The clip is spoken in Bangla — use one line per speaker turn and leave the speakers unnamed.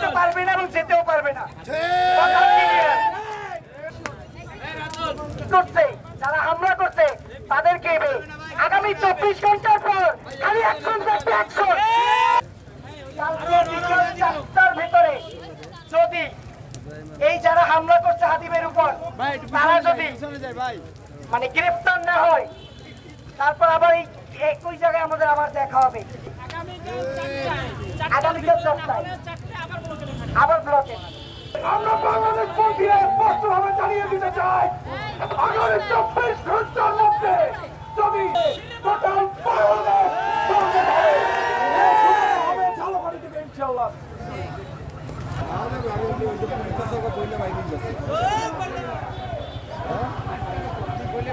করতে পারবে না এবং যেতেও পারবে না। করছে যারা হামলা করছে তাদেরকে আগামী 24 ঘন্টার পর খালি অ্যাকশন থাকবে, অ্যাকশন। চারটার ভেতরে যদি এই যারা হামলা করছে হাদিমের উপর তারা যদি মানে গ্রেফতার না হয়, তারপর আবার এই একই জায়গায় আমাদের আবার দেখা হবে আগামীকাল 4টায় আবার ব্লকে। আমরা বাংলাদেশ পন্থীরা স্পষ্টভাবে জানিয়ে দিতে চাই, আগামী 24 ঘন্টার মধ্যে যদি টোটাল বাংলাদেশ চালু করে দিবে ইনশাআল্লাহ। বললে